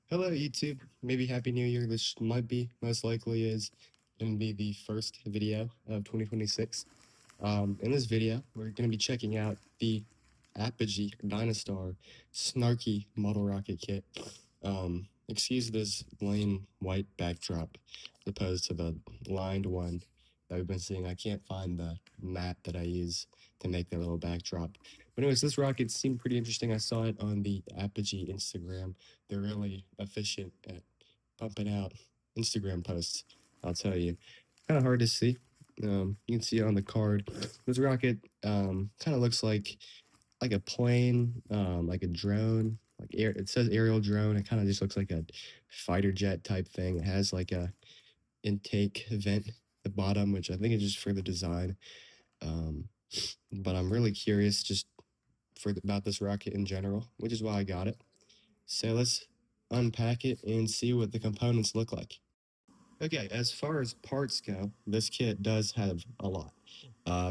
Hello, YouTube. Maybe Happy New Year. This might be, most likely is, going to be the first video of 2026. In this video, we're going to be checking out the Apogee DynaStar Snarky model rocket kit. Excuse this lame white backdrop as opposed to the lined one that we've been seeing. I can't find the mat that I use to make the little backdrop. But anyways, this rocket seemed pretty interesting. I saw it on the Apogee Instagram. They're really efficient at pumping out Instagram posts, I'll tell you. Kind of hard to see. You can see it on the card. This rocket kind of looks like a plane, like a drone. Like it says aerial drone. It kind of just looks like a fighter jet type thing. It has like a intake vent at the bottom, which I think is just for the design. Um, but I'm really curious just about this rocket in general, which is why I got it. So let's unpack it and see what the components look like. Okay, as far as parts go, this kit does have a lot.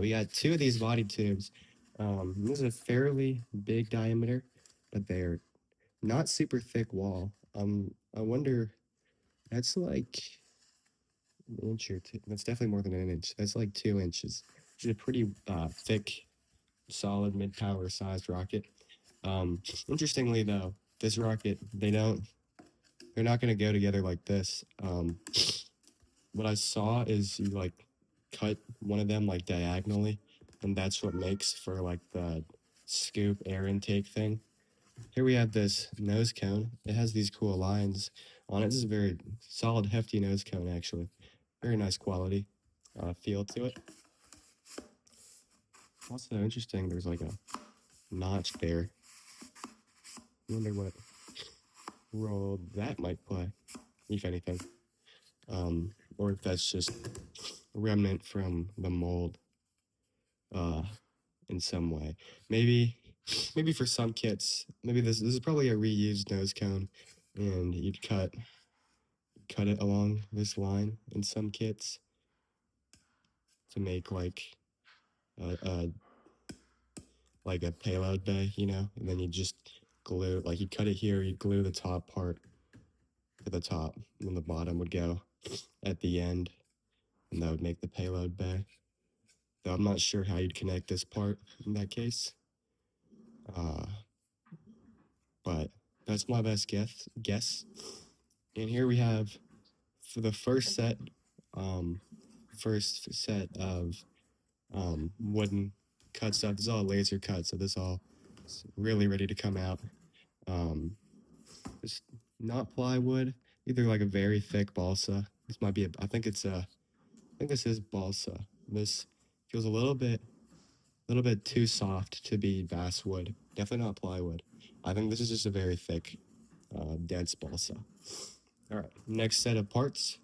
We got two of these body tubes. This is a fairly big diameter, but they're not super thick wall. I wonder, that's like an inch or two. That's definitely more than an inch. That's like 2 inches. It's a pretty thick, solid mid-power sized rocket. Interestingly though, this rocket, they're not going to go together like this. What I saw is you like cut one of them like diagonally, and that's what makes for like the scoop air intake thing. Here we have this nose cone. It has these cool lines on it. This is a very solid, hefty nose cone, actually. Very nice quality feel to it. Also interesting, there's like a notch there. I wonder what role that might play, if anything. Or if that's just remnant from the mold in some way. Maybe for some kits, maybe this is probably a reused nose cone, and you'd cut it along this line in some kits to make like a like a payload bay, and then you just glue, like you cut it here, you glue the top part to the top, and then the bottom would go at the end, and that would make the payload bay. Though I'm not sure how you'd connect this part in that case. But that's my best guess. And here we have for the first set of wooden cut stuff. This is all laser cut, so this all is really ready to come out. It's not plywood, either like a very thick balsa. This might be I think this is balsa. This feels a little bit too soft to be basswood. Definitely not plywood. I think this is just a very thick, dense balsa. All right, next set of parts.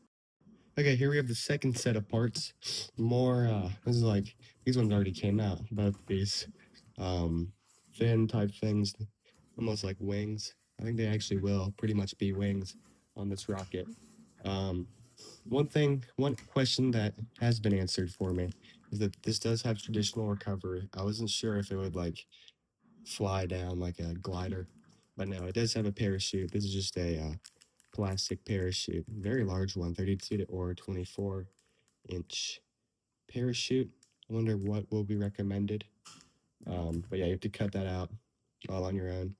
Okay, here we have the second set of parts. More, this is like, these ones already came out, both these fin type things, almost like wings. I think they actually will pretty much be wings on this rocket. One question that has been answered for me is that this does have traditional recovery. I wasn't sure if it would like fly down like a glider, but no, it does have a parachute. This is just a plastic parachute, very large one, 32 or 24-inch parachute. I wonder what will be recommended. But yeah, you have to cut that out all on your own.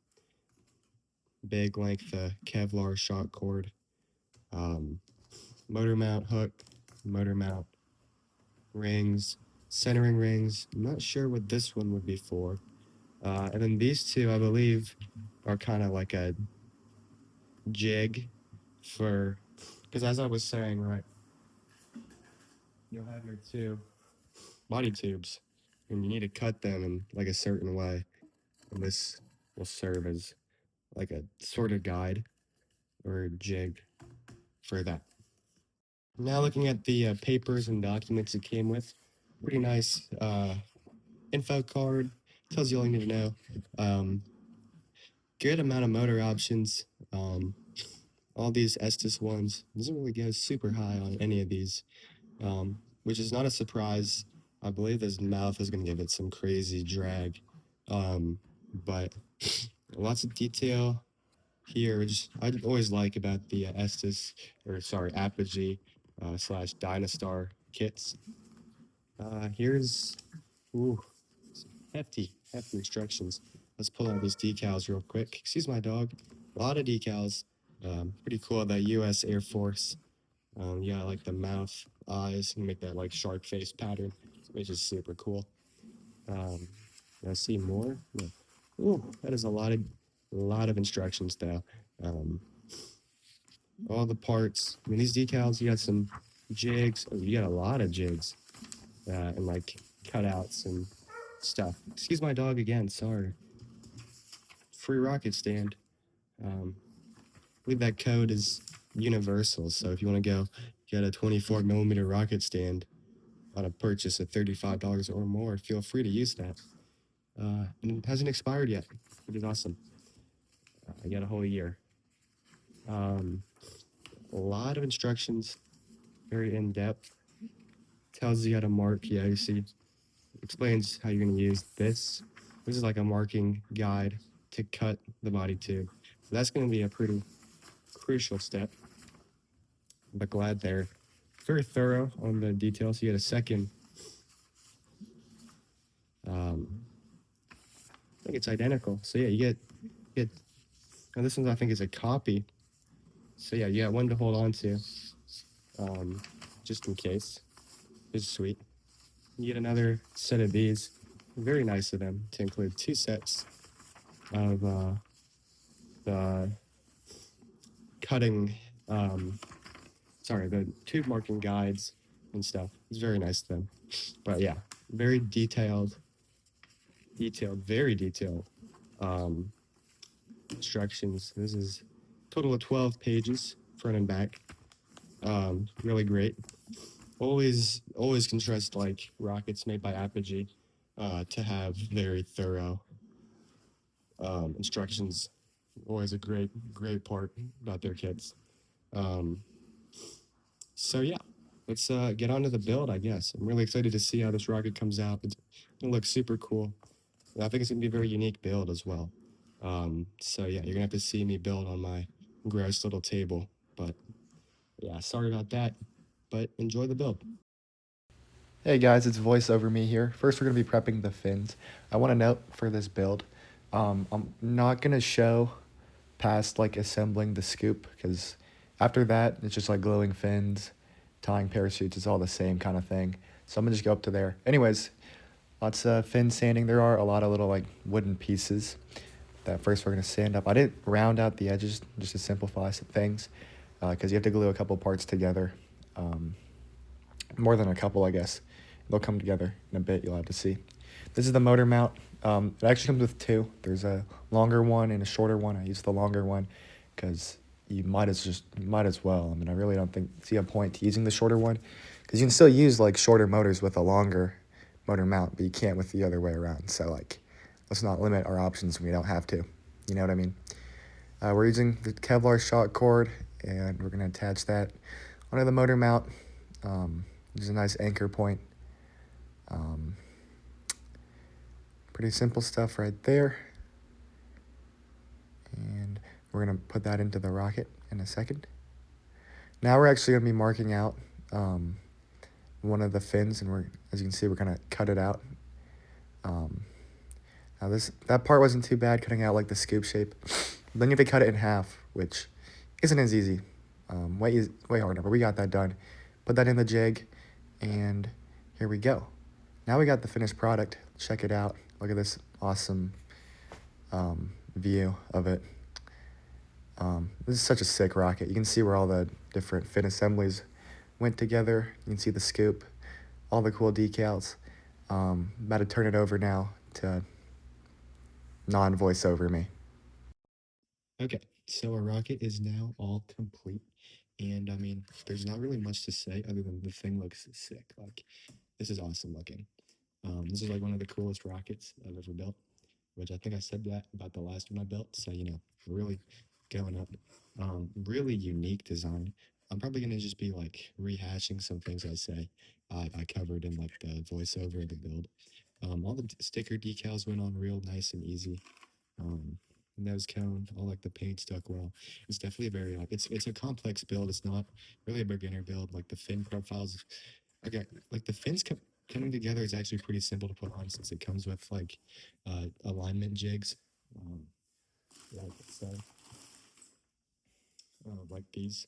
Big length Kevlar shock cord, motor mount hook, motor mount rings, centering rings. I'm not sure what this one would be for. And then these two, I believe, are kind of like a jig for, because as I was saying, right, you'll have your two body tubes, and you need to cut them in like a certain way. And this will serve as like a sort of guide or jig for that. Now looking at the papers and documents it came with, pretty nice info card, tells you all you need to know. Good amount of motor options. All these Estes ones doesn't really go super high on any of these, which is not a surprise. I believe this mouth is going to give it some crazy drag, but lots of detail. here, just I always like about the Estes, or sorry, Apogee slash DynaStar kits. Here's ooh, some hefty instructions. Let's pull out these decals real quick. Excuse my dog. A lot of decals. Pretty cool. That U.S. Air Force. Yeah, like the mouth, eyes, and make that like shark face pattern, which is super cool. I see more. Yeah. Ooh, that is a lot of instructions though. Um, all the parts. I mean, these decals. You got some jigs. Oh, you got a lot of jigs and like cutouts and stuff. Excuse my dog again. Sorry. Free rocket stand. I believe that code is universal. So if you want to go get a 24mm rocket stand on a purchase of $35 or more, feel free to use that. And it hasn't expired yet, which is awesome. I got a whole year. A lot of instructions, very in depth. Tells you how to mark. Yeah, you see, explains how you're going to use this. This is like a marking guide to cut the body tube. So that's going to be a pretty crucial step. But glad they're very thorough on the details. You get a second. I think it's identical. So yeah, you get. And this one I think is a copy. So yeah, you got one to hold on to, just in case. It's sweet. You get another set of these. Very nice of them to include 2 sets of the cutting, the tube marking guides and stuff. It's very nice of them. But yeah, very detailed, very detailed instructions. This is a total of 12 pages, front and back. Really great. Always can trust like rockets made by Apogee to have very thorough instructions. Always a great part about their kits. So yeah, let's get on to the build, I guess. I'm really excited to see how this rocket comes out. It's gonna look super cool. And I think it's gonna be a very unique build as well. So yeah, you're gonna have to see me build on my gross little table. But yeah, sorry about that. But enjoy the build. Hey guys, it's voice over me here. First, we're going to be prepping the fins. I want to note for this build, I'm not going to show past like assembling the scoop because after that, it's just like gluing fins, tying parachutes. It's all the same kind of thing. So I'm going to just go up to there. Anyways, lots of fin sanding. There are a lot of little like wooden pieces that first we're going to sand up. I didn't round out the edges just to simplify some things because you have to glue a couple parts together. More than a couple, I guess. They'll come together in a bit, you'll have to see. This is the motor mount. It actually comes with 2. There's a longer one and a shorter one. I use the longer one because you might as well. I mean, I really don't see a point to using the shorter one because you can still use like shorter motors with a longer motor mount, but you can't with the other way around. So like, let's not limit our options when we don't have to. You know what I mean? We're using the Kevlar shock cord, and we're gonna attach that onto the motor mount. There's a nice anchor point. Pretty simple stuff right there. And we're going to put that into the rocket in a second. Now we're actually going to be marking out one of the fins, and as you can see, we're going to cut it out. Now that part wasn't too bad, cutting out like the scoop shape. Then you have to cut it in half, which isn't as easy. Way harder, but we got that done. Put that in the jig, and here we go. Now we got the finished product. Check it out. Look at this awesome view of it. This is such a sick rocket. You can see where all the different fin assemblies went together. You can see the scoop, all the cool decals. About to turn it over now to non-voice over me. Okay, so our rocket is now all complete. And I mean, there's not really much to say other than the thing looks sick. Like, this is awesome looking. This is like one of the coolest rockets I've ever built, which I think I said that about the last one I built. So, really going up. Really unique design. I'm probably going to just be like rehashing some things I covered in like the voiceover of the build. All the sticker decals went on real nice and easy. nose cone, all like the paint stuck well. It's definitely very like it's a complex build. It's not really a beginner build. Like the fin profiles, okay, like the fins coming together is actually pretty simple to put on since it comes with like alignment jigs, like so, like these,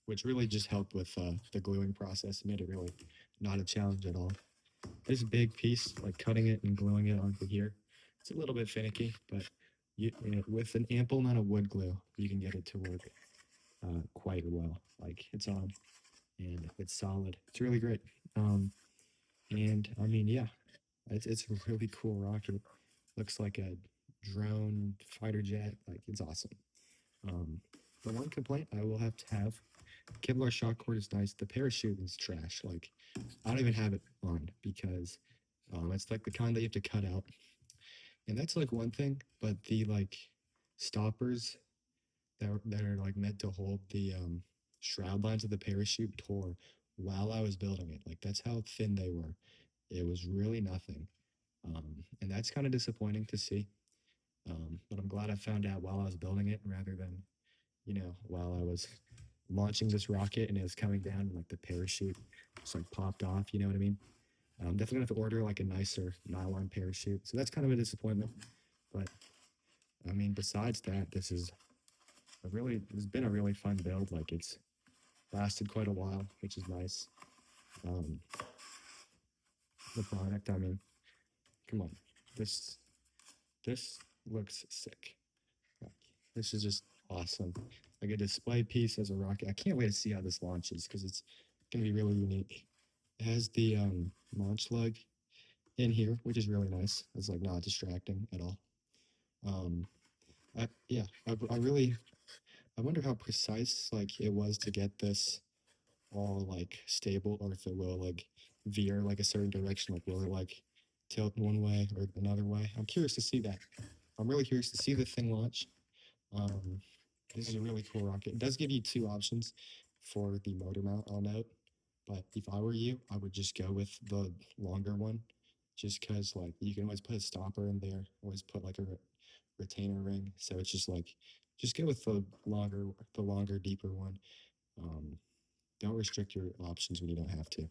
which really just helped with the gluing process. It made it really not a challenge at all. This big piece, like cutting it and gluing it onto here, it's a little bit finicky, but with an ample amount of wood glue, you can get it to work quite well. Like it's on and it's solid. It's really great. And I mean, yeah, it's a really cool rocket. Looks like a drone fighter jet. Like it's awesome. The one complaint I will have to have, Kevlar shock cord is nice. The parachute is trash. Like I don't even have it on because it's like the kind that you have to cut out. And that's like one thing, but the like stoppers that are like meant to hold the shroud lines of the parachute tore while I was building it. Like that's how thin they were. It was really nothing. And that's kind of disappointing to see. But I'm glad I found out while I was building it rather than, while I was launching this rocket and it was coming down and like the parachute just like popped off, you know what I mean? I'm definitely gonna have to order like a nicer nylon parachute. So that's kind of a disappointment. But I mean, besides that, it's been a really fun build. Like it's lasted quite a while, which is nice. Um, the product, I mean, come on, this this looks sick. Like, this is just awesome. Like a display piece as a rocket. I can't wait to see how this launches because it's gonna be really unique. It has the launch lug in here, which is really nice. It's like not distracting at all. Um, I wonder how precise like it was to get this all like stable, or if it will like veer like a certain direction, like will it like tilt one way or another way. I'm curious to see that. I'm really curious to see the thing launch. Um, this is a really cool rocket. It does give you two options for the motor mount, I'll note. But if I were you, I would just go with the longer one, just because like you can always put a stopper in there, always put like a retainer ring. So it's just like, just go with the longer, deeper one. Um, don't restrict your options when you don't have to.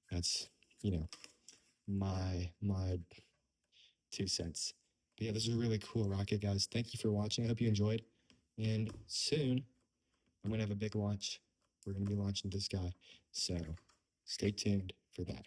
That's, you know, my 2 cents. But yeah, this is a really cool rocket, guys. Thank you for watching. I hope you enjoyed. And soon, I'm gonna have a big launch. We're gonna be launching this guy. So stay tuned for that.